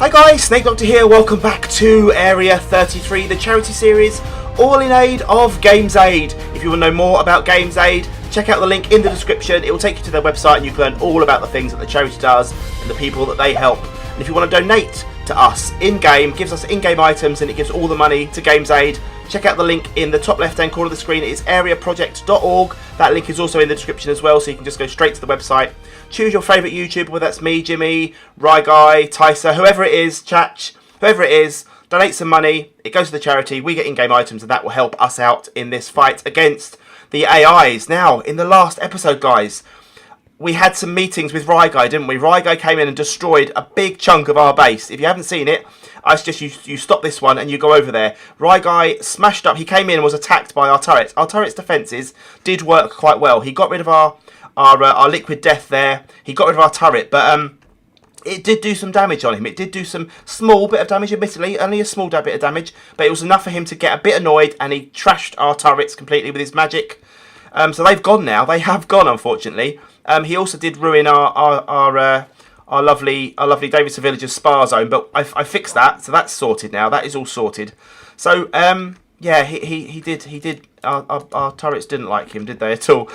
Hi guys, Snake Doctor here. Welcome back to Area 33, the charity series, all in aid of Games Aid. If you want to know more about Games Aid, check out the link in the description. It will take you to their website and you can learn all about the things that the charity does and the people that they help. And if you want to donate to us in-game, gives us in-game items and it gives all the money to Games Aid, check out the link in the top left-hand corner of the screen. It's areaproject.org. That link is also in the description as well, so you can just go straight to the website. Choose your favourite YouTuber, whether that's me, Jimmy, RYGUY, Tyser, whoever it is, Chach, whoever it is, donate some money, it goes to the charity, we get in-game items, and that will help us out in this fight against the AIs. Now, in the last episode, guys, we had some meetings with RYGUY, didn't we? RYGUY came in and destroyed a big chunk of our base. If you haven't seen it, I suggest you stop this one and you go over there. RYGUY smashed up, he came in and was attacked by our turrets. Our turrets' defences did work quite well. He got rid of our liquid death there. He got rid of our turret, but it did do some damage on him. It did do some small bit of damage, admittedly, only a small bit of damage, but it was enough for him to get a bit annoyed, and he trashed our turrets completely with his magic. So they've gone now. They have gone, unfortunately. He also did ruin our lovely Davidson Village's spa zone, but I fixed that, so that's sorted now. That is all sorted. So yeah, he did. Our turrets didn't like him, did they at all?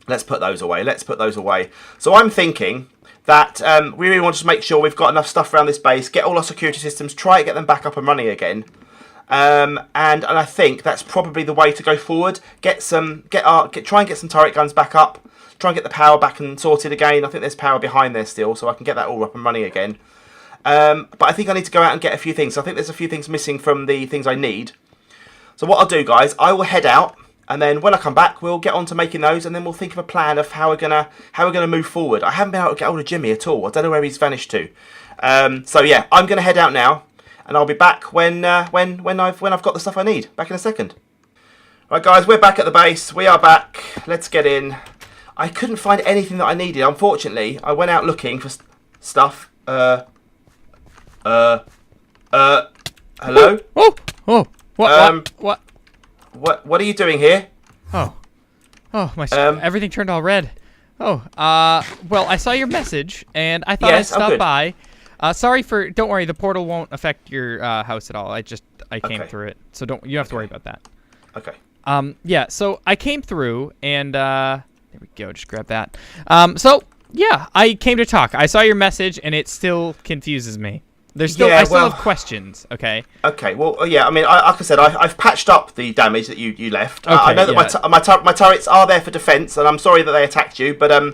Let's put those away. Let's put those away. So I'm thinking that we really want to make sure we've got enough stuff around this base, get all our security systems, try to get them back up and running again. And I think that's probably the way to go forward. Try and get some turret guns back up. Try and get the power back and sorted again. I think there's power behind there still, so I can get that all up and running again. But I think I need to go out and get a few things. So I think there's a few things missing from the things I need. So what I'll do, guys, I will head out. And then when I come back, we'll get on to making those, and then we'll think of a plan of how we're gonna move forward. I haven't been able to get hold of Jimmy at all. I don't know where he's vanished to. So yeah, I'm gonna head out now, and I'll be back when I've got the stuff I need. Back in a second. Right, guys, we're back at the base. We are back. Let's get in. I couldn't find anything that I needed. Unfortunately, I went out looking for stuff. Hello. Oh. What? What are you doing here? Oh, my everything turned all red. Oh, well, I saw your message, and I thought I'd stop by. Sorry for, don't worry, the portal won't affect your house at all. I came through it, so you don't have to worry about that. Okay. Yeah, so I came through, and, there we go, just grab that. So, yeah, I came to talk. I saw your message, and it still confuses me. I still have questions, okay? Okay, well, yeah, I mean, like I said, I've patched up the damage that you left. Okay, I know that my turrets are there for defence, and I'm sorry that they attacked you, but we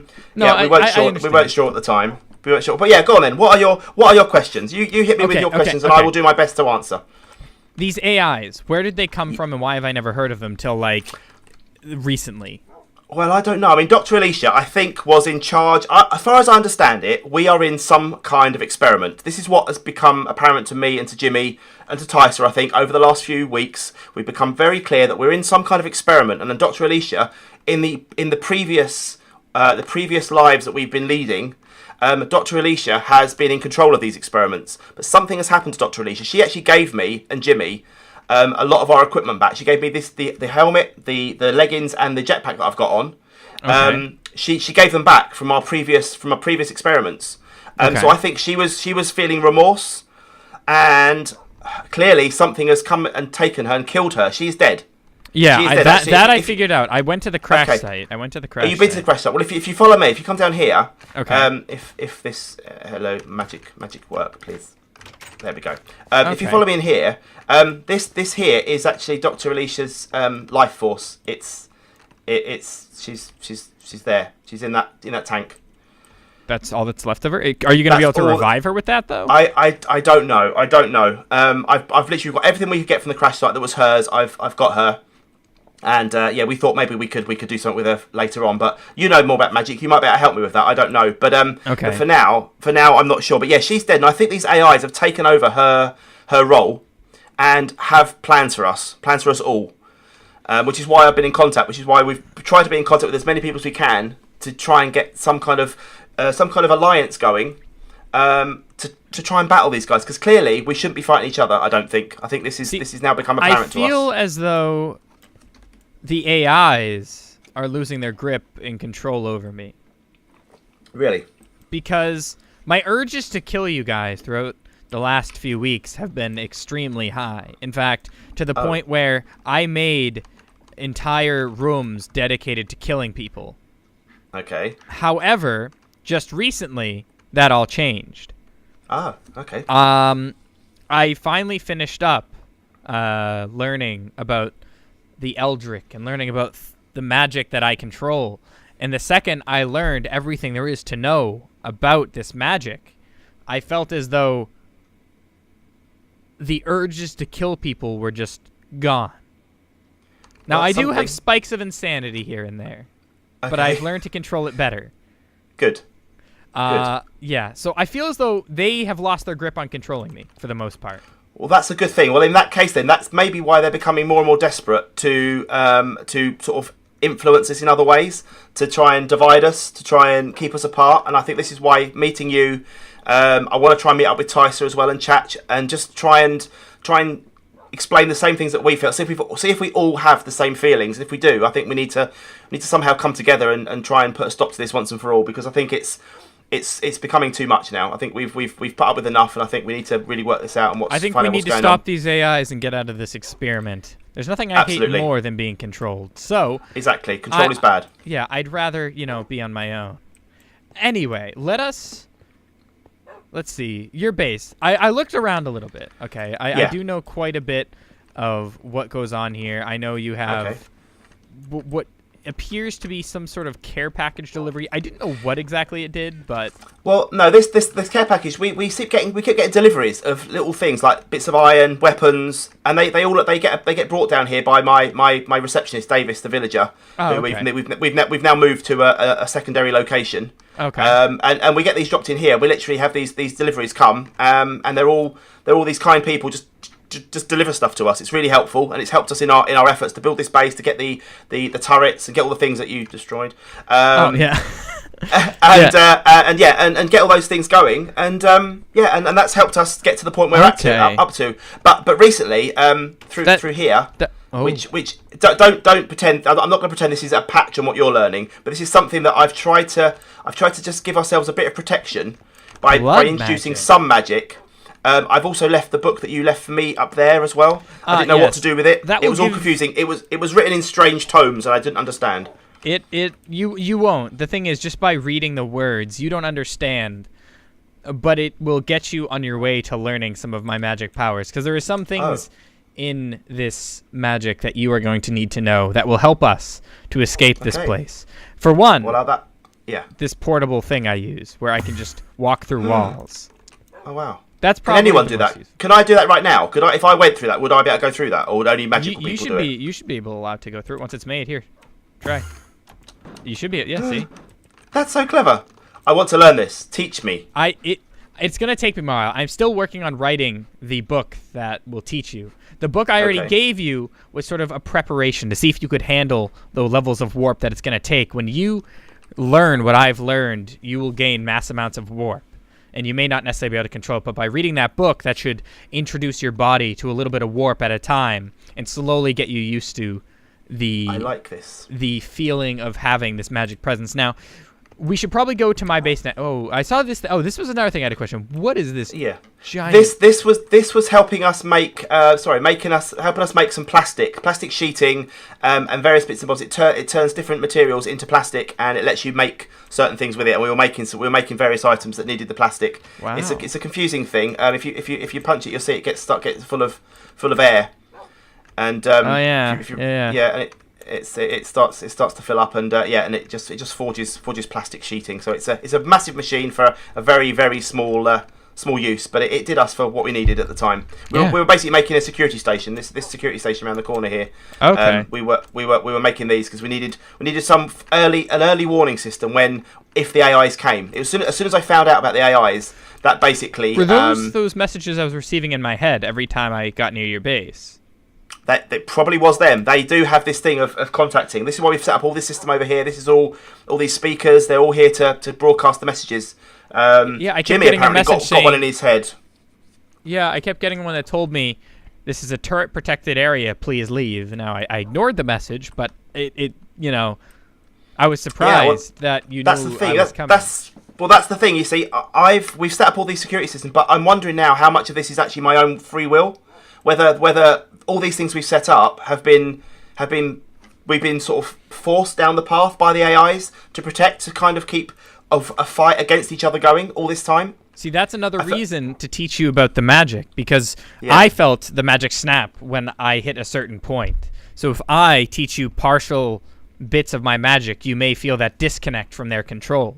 weren't sure at the time. We weren't sure, but yeah, go on then. What are your questions? You hit me with your questions, and I will do my best to answer. These AIs, where did they come from, and why have I never heard of them till like recently? Well, I don't know. I mean, Dr. Alicia, I think, was in charge. As far as I understand it, we are in some kind of experiment. This is what has become apparent to me and to Jimmy and to Tyser, I think, over the last few weeks. We've become very clear that we're in some kind of experiment. And then Dr. Alicia, in the previous lives that we've been leading, Dr. Alicia has been in control of these experiments. But something has happened to Dr. Alicia. She actually gave me and Jimmy a lot of our equipment back. She gave me the helmet, the leggings, and the jetpack that I've got on. Okay. She gave them back from our previous experiments. So I think she was feeling remorse, and clearly something has come and taken her and killed her. She's dead. Yeah, I figured out. I went to the crash site. I went to the crash. You've been to the crash site. Well, if you follow me, if you come down here, okay. If this hello magic work, please. There we go. If you follow me in here, this here is actually Dr. Alicia's life force. She's there. She's in that tank. That's all that's left of her. Are you going to be able to revive her with that though? I don't know. I've literally got everything we could get from the crash site that was hers. I've got her. And yeah, we thought maybe we could do something with her later on. But you know more about magic. You might be able to help me with that. I don't know. But okay. But for now, I'm not sure. But yeah, she's dead, and I think these AIs have taken over her role and have plans for us all. Which is why I've been in contact. Which is why we've tried to be in contact with as many people as we can to try and get some kind of alliance going. To try and battle these guys, because clearly we shouldn't be fighting each other. I don't think. I think this is now become apparent to us. I feel as though the AIs are losing their grip and control over me. Really? Because My urges to kill you guys throughout the last few weeks have been extremely high. In fact, to the point where I made entire rooms dedicated to killing people. Okay. However, just recently, that all changed. Ah, okay. I finally finished up learning about the Eldritch and learning about the magic that I control. And the second I learned everything there is to know about this magic, I felt as though the urges to kill people were just gone. Now, I do have spikes of insanity here and there, but I've learned to control it better. Good. Yeah, so I feel as though they have lost their grip on controlling me, for the most part. Well, that's a good thing. Well, in that case, then, that's maybe why they're becoming more and more desperate to sort of influence us in other ways, to try and divide us, to try and keep us apart. And I think this is why meeting you, I want to try and meet up with Tysa as well and chat and just try and explain the same things that we feel. See if we all have the same feelings. And if we do, I think we need to somehow come together and try and put a stop to this once and for all, because I think it's becoming too much now. I think we've put up with enough, and I think we need to really work this out. And I think we need to stop these AIs and get out of this experiment. There's nothing I hate more than being controlled. So exactly, control is bad. Yeah, I'd rather be on my own. Anyway, let's see your base. I looked around a little bit. Okay, I do know quite a bit of what goes on here. I know you have what appears to be some sort of care package delivery. I didn't know what exactly it did, but no, this care package we keep getting deliveries of little things like bits of iron, weapons, and they get brought down here by my receptionist Davis, the villager. Oh, who okay. We've now moved to a secondary location. Okay. And we get these dropped in here. We literally have these deliveries come, and they're all these kind people just deliver stuff to us. It's really helpful, and it's helped us in our efforts to build this base, to get the turrets and get all the things that you destroyed. And get all those things going, and that's helped us get to the point we're up to. But recently, through here, which don't pretend. I'm not going to pretend this is a patch on what you're learning, but this is something that I've tried to just give ourselves a bit of protection by introducing some magic. I've also left the book that you left for me up there as well. I didn't know what to do with it. It was all confusing. It was written in strange tomes, and I didn't understand. You won't. The thing is, just by reading the words, you don't understand, but it will get you on your way to learning some of my magic powers, because there are some things in this magic that you are going to need to know that will help us to escape this place. For one, this portable thing I use, where I can just walk through walls. Oh wow. That's probably Can anyone do that? Can I do that right now? Could I, if I went through that, would I be able to go through that, or would only magical people do it? You should be allowed to go through it once it's made. Here, try. You should be. Yeah, see. That's so clever. I want to learn this. Teach me. It's gonna take me a while. I'm still working on writing the book that will teach you. The book I already gave you was sort of a preparation to see if you could handle the levels of warp that it's gonna take. When you learn what I've learned, you will gain mass amounts of warp. And you may not necessarily be able to control it, but by reading that book, that should introduce your body to a little bit of warp at a time and slowly get you used to the feeling of having this magic presence. Now, we should probably go to my base now. Oh, I saw this. This was another thing I had a question. What is this? Yeah. Giant... This was helping us helping us make some plastic sheeting, and various bits and bobs. It turns different materials into plastic, and it lets you make certain things with it. And we were making various items that needed the plastic. Wow. It's a confusing thing. If you punch it, you'll see it gets full of air. And and it starts to fill up, and and it just forges plastic sheeting. So it's a massive machine for a very, very small use, but it did us for what we needed at the time. We were basically making a security station. This security station around the corner here. Okay. We were making these because we needed an early warning system if the AIs came. It was as soon as I found out about the AIs, that basically were those messages I was receiving in my head every time I got near your base. That probably was them. They do have this thing of contacting. This is why we've set up all this system over here. This is all these speakers. They're all here to broadcast the messages. I kept Jimmy getting apparently a message got one in his head. Yeah, I kept getting one that told me, "This is a turret-protected area. Please leave." Now I ignored the message, but it I was surprised that you knew I was coming. Well, that's the thing. You see, we've set up all these security systems, but I'm wondering now how much of this is actually my own free will. Whether all these things we've set up we've been sort of forced down the path by the AIs to kind of keep a fight against each other going all this time. See, that's another reason to teach you about the magic, because I felt the magic snap when I hit a certain point. So if I teach you partial bits of my magic, you may feel that disconnect from their control.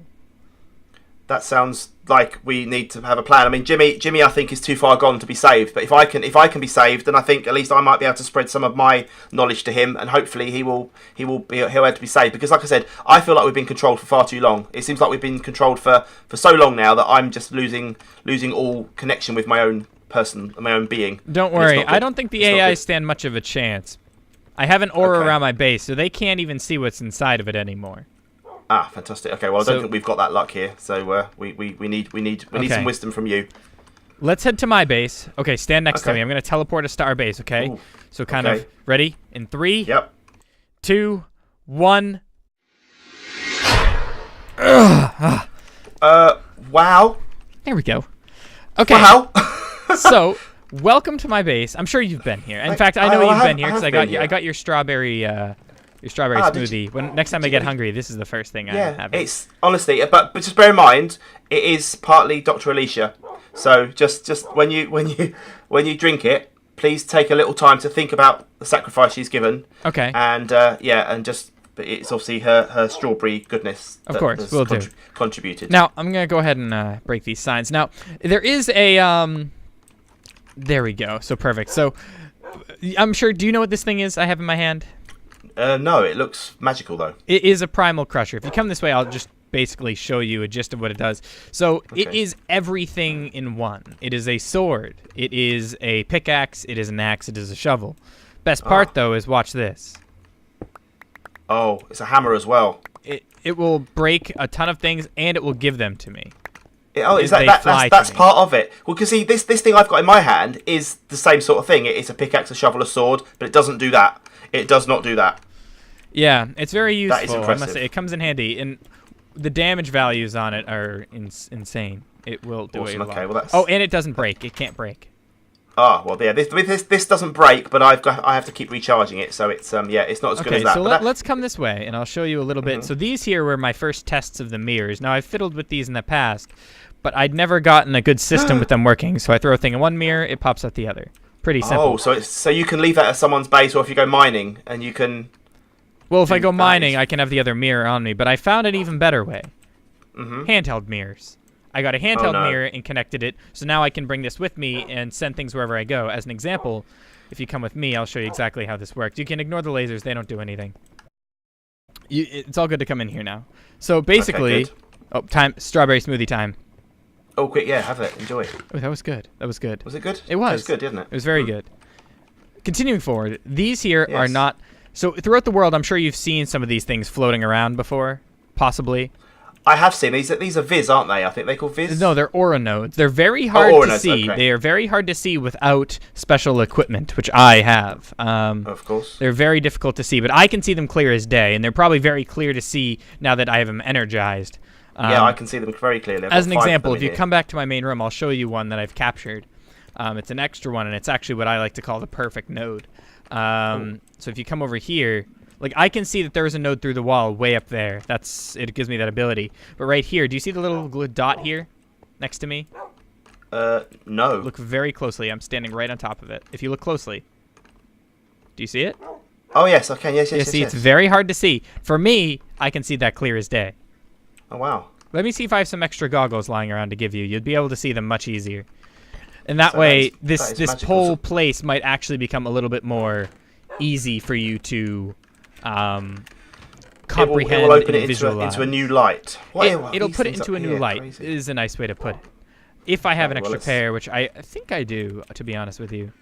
That sounds like we need to have a plan. I mean, Jimmy, I think is too far gone to be saved. But if I can be saved, then I think at least I might be able to spread some of my knowledge to him, and hopefully he'll be able to be saved. Because, like I said, I feel like we've been controlled for far too long. It seems like we've been controlled for so long now that I'm just losing all connection with my own person, my own being. Don't worry, I don't think the AI stand much of a chance. I have an aura around my base, so they can't even see what's inside of it anymore. Ah, fantastic. Okay, well, I don't think we've got that luck here, so we need some wisdom from you. Let's head to my base. Okay, stand next to me. I'm going to teleport us to our base, okay? Ooh. So kind of ready? In 3, 2, 1. Wow. There we go. Okay. Wow. So, welcome to my base. I'm sure you've been here. In fact, I know you've been here because I got your strawberry smoothie. Next time I get hungry, this is the first thing I have. It's honestly, but just bear in mind, it is partly Dr. Alicia. So just when you drink it, please take a little time to think about the sacrifice she's given. Okay. And it's obviously her strawberry goodness. Of course, will do. Contributed. Now I'm gonna go ahead and break these signs. Now there is a There we go. So perfect. So I'm sure. Do you know what this thing is I have in my hand? No, it looks magical though. It is a primal crusher. If you come this way, I'll just basically show you a gist of what it does. So it is everything in one. It is a sword. It is a pickaxe. It is an axe. It is a shovel. Best part though is watch this. Oh, it's a hammer as well. It will break a ton of things and it will give them to me. That's part of it. Well, because see, this thing I've got in my hand is the same sort of thing. It's a pickaxe, a shovel, a sword, but it doesn't do that. It does not do that. Yeah, it's very useful. That is impressive. I must say, it comes in handy, and the damage values on it are insane. It will do a lot. Okay, well oh, and it doesn't break. It can't break. Ah, well, yeah. This doesn't break, but I have to keep recharging it, so it's it's not as good as that. So let's come this way, and I'll show you a little bit. So these here were my first tests of the mirrors. Now I've fiddled with these in the past, but I'd never gotten a good system with them working. So I throw a thing in one mirror, it pops out the other. Pretty simple. Oh, so you can leave that at someone's base, or if you go mining, and you can. Well, if I go mining, I can have the other mirror on me. But I found an even better way. Handheld mirrors. I got a handheld mirror and connected it, so now I can bring this with me and send things wherever I go. As an example, if you come with me, I'll show you exactly how this works. You can ignore the lasers; they don't do anything. It's all good to come in here now. So basically, strawberry smoothie time. Oh, quick, yeah, have it. Enjoy. Oh, that was good. That was good. Was it good? It was. It was good, didn't it? It was very good. Continuing forward, these here are not... So throughout the world, I'm sure you've seen some of these things floating around before, possibly. I have seen. These are Viz, aren't they? I think they're called Viz? No, they're aura nodes. They're very hard to see. Okay. They are very hard to see without special equipment, which I have. Of course. They're very difficult to see, but I can see them clear as day, and they're probably very clear to see now that I have them energized. Yeah, I can see them very clearly. As an example, if you come back to my main room, I'll show you one that I've captured. It's an extra one, and it's actually what I like to call the perfect node. So if you come over here, like I can see that there's a node through the wall way up there. It gives me that ability. But right here, do you see the little dot here next to me? No. Look very closely. I'm standing right on top of it. If you look closely. Do you see it? Oh, yes, I can. Yes. See, it's very hard to see. For me, I can see that clear as day. Oh, wow. Let me see if I have some extra goggles lying around to give you. You'd be able to see them much easier. And that way, this whole place might actually become a little bit more easy for you to comprehend it will open and visualize. Into a new light. It'll put it into a new light. It is a nice way to put it. If I have an extra pair, which I think I do, to be honest with you.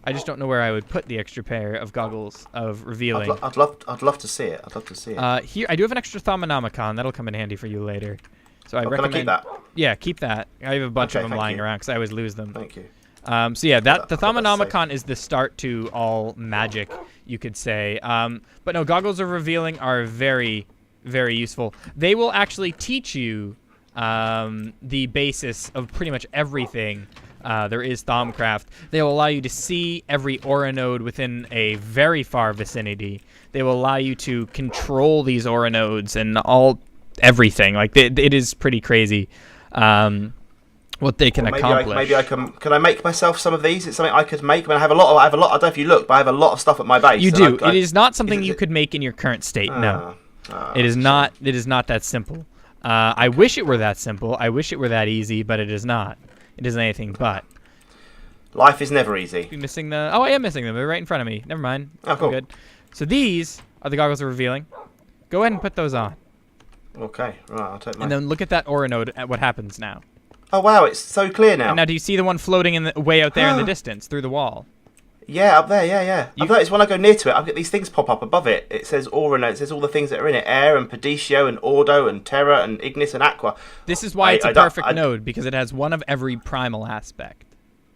I just don't know where I would put the extra pair of goggles of revealing. I'd love to see it. I'd love to see it. Here, I do have an extra Thaumonomicon. That'll come in handy for you later. So I recommend. Can I keep that? Yeah, keep that. I have a bunch of them lying around because I always lose them. Thank you. So yeah, the Thaumonomicon is the start to all magic, you could say. But no, goggles of revealing are very, very useful. They will actually teach you the basis of pretty much everything there is Thaumcraft. They will allow you to see every aura node within a very far vicinity. They will allow you to control these aura nodes and everything. Like it is pretty crazy what they can accomplish. Maybe I can I make myself some of these? It's something I could make. I mean, I have a lot. I don't know if you look, but I have a lot of stuff at my base. You do. It is not something you could make in your current state. No, it is not. It is not that simple. I wish it were that simple. I wish it were that easy, but it is not. It isn't anything but. Life is never easy. You're missing the... Oh, I am missing them. They're right in front of me. Never mind. Oh, cool. Good. So these are the goggles we're revealing. Go ahead and put those on. Okay. Right, I'll take mine. And then look at that aura node at what happens now. Oh, wow. It's so clear now. And now, do you see the one floating in the way out there in the distance through the wall? Yeah, up there. Yeah. I've noticed when I go near to it, I get these things pop up above it. It says aura node. It says all the things that are in it. Air and Perditio and Ordo and Terra and Ignis and Aqua. This is why it's a perfect node, because it has one of every primal aspect.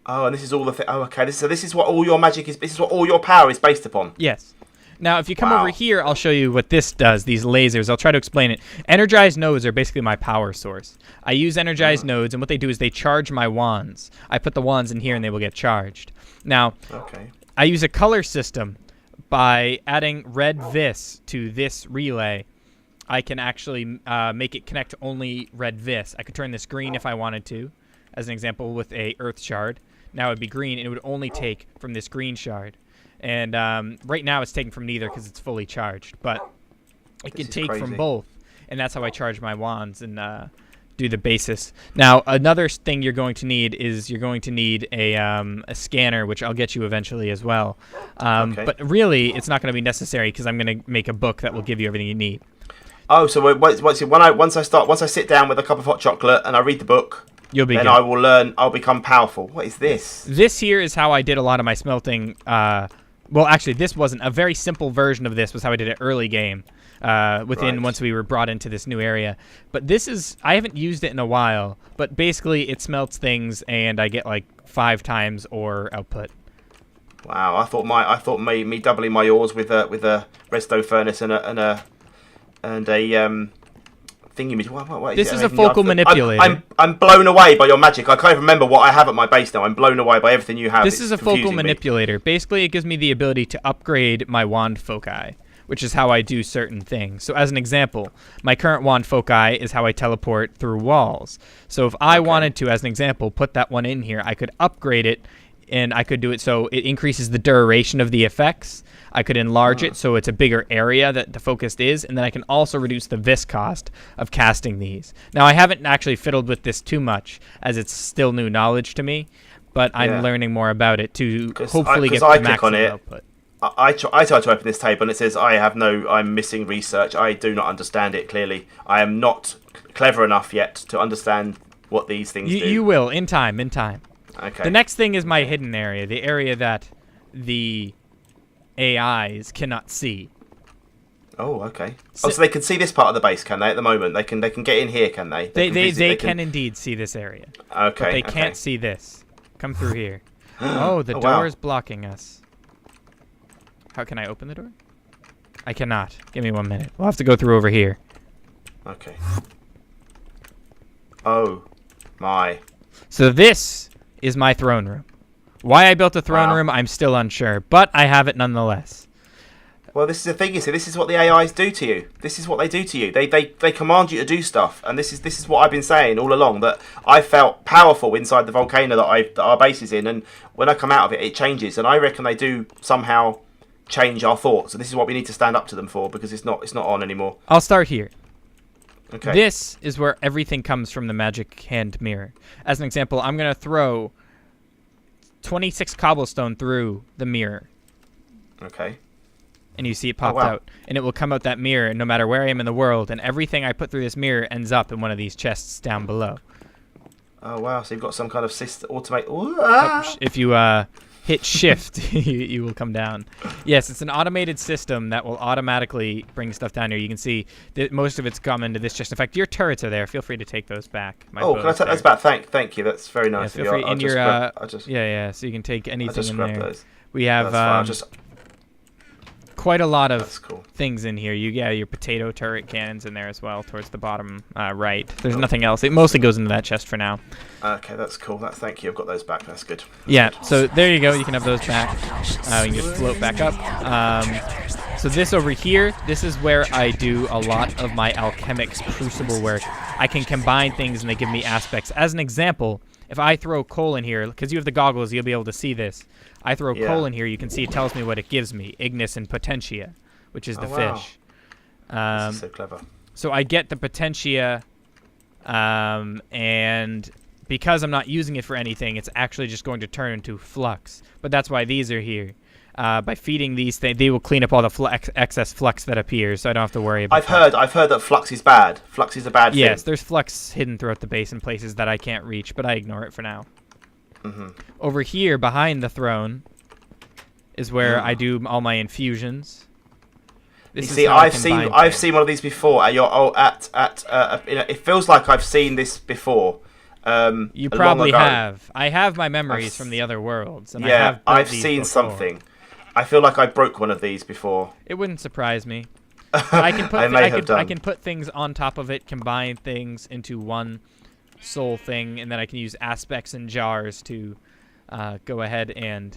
Oh, and this is all the... Oh, okay. So this is what all your magic is... This is what all your power is based upon. Yes. Now, if you come over here, I'll show you what this does, these lasers. I'll try to explain it. Energized nodes are basically my power source. I use energized nodes, and what they do is they charge my wands. I put the wands in here, and they will get charged. Now, I use a color system. By adding red vis to this relay, I can actually make it connect to only red vis. I could turn this green if I wanted to, as an example, with a earth shard. Now it would be green, and it would only take from this green shard. And right now it's taking from neither because it's fully charged. But it can take from both, and that's how I charge my wands and do the basis. Now, another thing you're going to need is a scanner, which I'll get you eventually as well. But really, it's not going to be necessary because I'm going to make a book that will give you everything you need. Oh, so once I sit down with a cup of hot chocolate and I read the book... Then I will learn. I'll become powerful. What is this? This here is how I did a lot of my smelting. Well, actually, this wasn't. A very simple version of this was how I did it early game. Once we were brought into this new area. But this is... I haven't used it in a while. But basically, it smelts things, and I get like 5 times ore output. Wow! I thought me doubling my ores with a redstone furnace and a thingy. What this is a focal manipulator. I'm blown away by your magic. I can't even remember what I have at my base now. I'm blown away by everything you have. This is a focal manipulator. Basically, it gives me the ability to upgrade my wand foci, which is how I do certain things. So as an example, my current wand foci is how I teleport through walls. So if I wanted to, as an example, put that one in here, I could upgrade it, and I could do it so it increases the duration of the effects. I could enlarge it so it's a bigger area that the focus is, and then I can also reduce the vis cost of casting these. Now, I haven't actually fiddled with this too much, as it's still new knowledge to me, but I'm learning more about it to hopefully get the maximum output. I try to open this table, and it says I'm missing research. I do not understand it clearly. I am not clever enough yet to understand what these things do. You will, in time. Okay. The next thing is my hidden area, the area that the AIs cannot see. Oh, okay. So they can see this part of the base, can they? At the moment, they can get in here, can they? They can indeed see this area. Okay. But they can't see this. Come through here. Oh, the door is blocking us. How can I open the door? I cannot. Give me 1 minute. We'll have to go through over here. Okay. Oh, my. So this is my throne room. Why I built a throne room, I'm still unsure, but I have it nonetheless. Well, this is the thing, you see. This is what the AIs do to you. This is what they do to you. They command you to do stuff, and this is what I've been saying all along, that I felt powerful inside the volcano that our base is in, and when I come out of it, it changes, and I reckon they do somehow change our thoughts, and this is what we need to stand up to them for, because it's not on anymore. I'll start here. Okay. This is where everything comes from the magic hand mirror. As an example, I'm going to throw 26 cobblestone through the mirror. Okay. And you see it popped out. And it will come out that mirror no matter where I am in the world. And everything I put through this mirror ends up in one of these chests down below. Oh, wow. So you've got some kind of automate... If you hit shift, you will come down. Yes, it's an automated system that will automatically bring stuff down here. You can see that most of it's come into this chest. In fact, your turrets are there. Feel free to take those back. Can I take those back? Thank you. That's very nice of you. Feel free so you can take anything in there. Those. We have quite a lot of cool. things in here. Your potato turret cannons in there as well, towards the bottom right. There's nothing else. It mostly goes into that chest for now. Okay, that's cool. Thank you. I've got those back. That's good. Yeah. So there you go. You can have those back. You can just float back up. So this over here, this is where I do a lot of my Alchemic's Crucible work. I can combine things and they give me aspects. As an example, if I throw coal in here, because you have the goggles, you'll be able to see this. I throw coal in here, you can see it tells me what it gives me. Ignis and Potentia, which is the fish. This is so clever. So I get the Potentia, and because I'm not using it for anything, it's actually just going to turn into flux. But that's why these are here. By feeding these things, they will clean up all the excess flux that appears, so I don't have to worry about I've heard that flux is bad. Flux is a bad thing. Yes, there's flux hidden throughout the base in places that I can't reach, but I ignore it for now. Over here, behind the throne, is where I do all my infusions. You see, I've seen one of these before. It feels like I've seen this before. You probably have. I have my memories from the other worlds, and I've seen something. I feel like I broke one of these before. It wouldn't surprise me. I can put things on top of it, combine things into one soul thing, and then I can use aspects and jars to go ahead and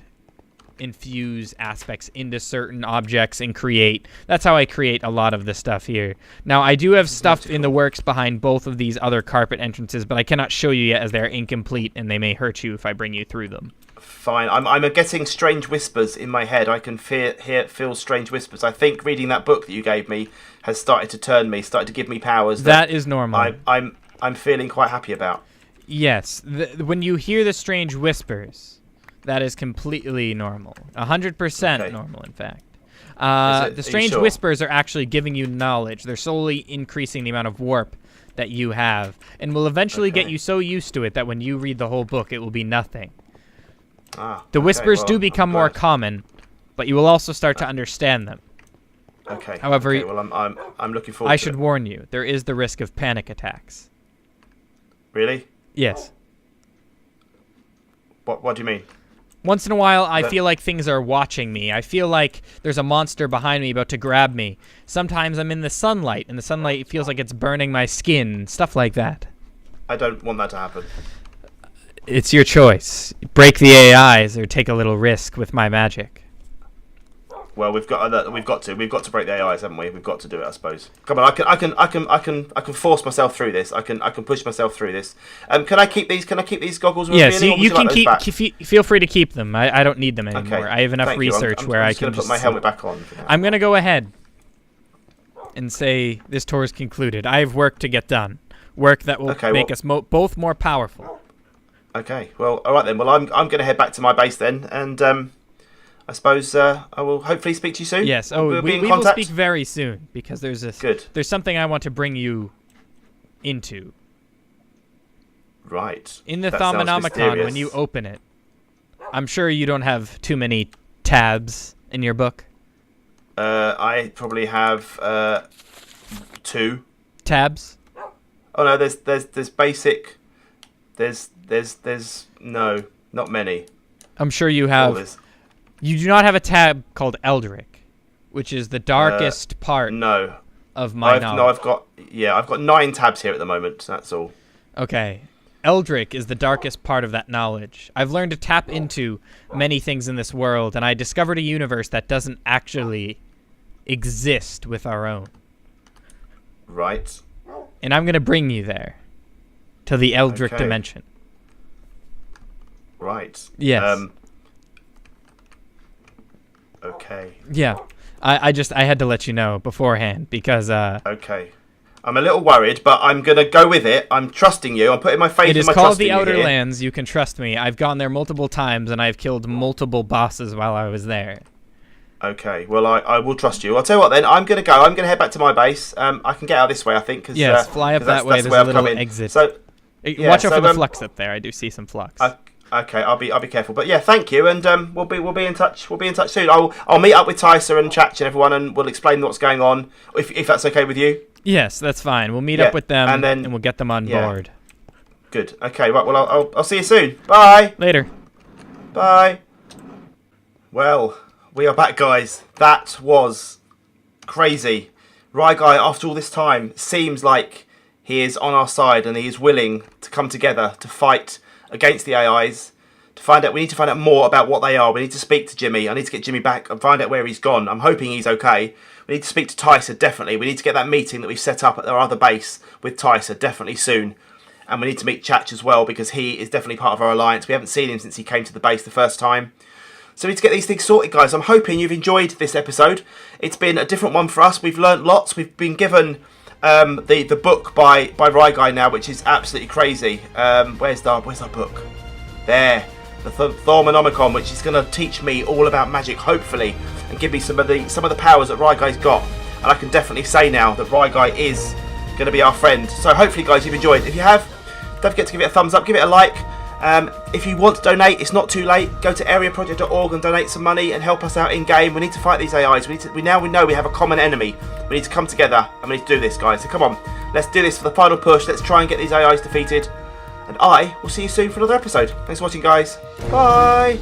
infuse aspects into certain objects and create. That's how I create a lot of the stuff here. Now, I do have stuff in the works behind both of these other carpet entrances, but I cannot show you yet as they're incomplete, and they may hurt you if I bring you through them. Fine. I'm getting strange whispers in my head. I can feel strange whispers. I think reading that book that you gave me has started to turn me, started to give me powers. That is normal. I'm feeling quite happy about. Yes. When you hear the strange whispers, that is completely normal. 100% normal, in fact. The strange whispers are actually giving you knowledge. They're slowly increasing the amount of warp that you have, and will eventually get you so used to it that when you read the whole book, it will be nothing. The whispers do become more common, but you will also start to understand them. Okay. However, I'm looking forward to it. I should warn you, there is the risk of panic attacks. Really? Yes. What do you mean? Once in a while, I feel like things are watching me. I feel like there's a monster behind me about to grab me. Sometimes I'm in the sunlight, and the sunlight feels like it's burning my skin, stuff like that. I don't want that to happen. It's your choice. Break the AIs or take a little risk with my magic. Well, we've got to break the AIs, haven't we? We've got to do it, I suppose. Come on, I can force myself through this. I can push myself through this. Can I keep these? Can I keep these goggles? Yes, you can keep. Feel free to keep them. I don't need them anymore. Okay. I have enough research where I can just put my helmet back on. I'm gonna go ahead and say this tour is concluded. I have work to get done. Work that will make us both more powerful. Okay. Well, all right then. Well, I'm going to head back to my base then, and I suppose I will hopefully speak to you soon. Yes. Oh, we will speak very soon because there's there's something I want to bring you into. Right. In the Thaumonomicon, when you open it, I'm sure you don't have too many tabs in your book. I probably have 2 tabs. Oh no, there's basic. There's no, not many. I'm sure you have. You do not have a tab called Eldrick, which is the darkest part. No. Of my knowledge. No, I've got 9 tabs here at the moment. That's all. Okay. Eldrick is the darkest part of that knowledge. I've learned to tap into many things in this world, and I discovered a universe that doesn't actually exist with our own. Right. And I'm going to bring you there. To the Eldrick dimension. Right. Yes. Okay. Yeah. I had to let you know beforehand because... Okay. I'm a little worried, but I'm going to go with it. I'm trusting you. I'm putting my faith in my trust in you. It is called the Outer Lands. You can trust me. I've gone there multiple times, and I've killed multiple bosses while I was there. Okay. Well, I will trust you. I'll tell you what, then. I'm going to go. I'm going to head back to my base. I can get out this way, I think. Yes, fly up that way. There's a little exit. So, watch out for the flux up there. I do see some flux. Okay, I'll be careful. But yeah, thank you, and we'll be in touch. We'll be in touch soon. I'll meet up with Tysa and Chatch and everyone, and we'll explain what's going on. If that's okay with you. Yes, that's fine. We'll meet up with them, and we'll get them on board. Good. Okay. Right. Well, I'll see you soon. Bye. Later. Bye. Well, We are back, guys. That was crazy. RYGUY, after all this time, seems like he is on our side and he is willing to come together to fight against the AIs. We need to find out more about what they are. We need to speak to Jimmy. I need to get Jimmy back and find out where he's gone. I'm hoping he's okay. We need to speak to Tyser, definitely. We need to get that meeting that we've set up at our other base with Tyser, definitely soon. And we need to meet Chach as well, because he is definitely part of our alliance. We haven't seen him since he came to the base the first time. So we need to get these things sorted, guys. I'm hoping you've enjoyed this episode. It's been a different one for us. We've learnt lots. We've been given the book by RYGUY now, which is absolutely crazy. Where's our book? There. The Thormonomicon, which is going to teach me all about magic, hopefully, and give me some of the powers that RYGUY's got. And I can definitely say now that RYGUY is going to be our friend. So hopefully, guys, you've enjoyed. If you have, don't forget to give it a thumbs up, give it a like. If you want to donate, it's not too late. Go to areaproject.org and donate some money and help us out in game. We need to fight these AIs. We know we have a common enemy. We need to come together and we need to do this, guys. So come on, let's do this for the final push. Let's try and get these AIs defeated. And I will see you soon for another episode. Thanks for watching, guys. Bye.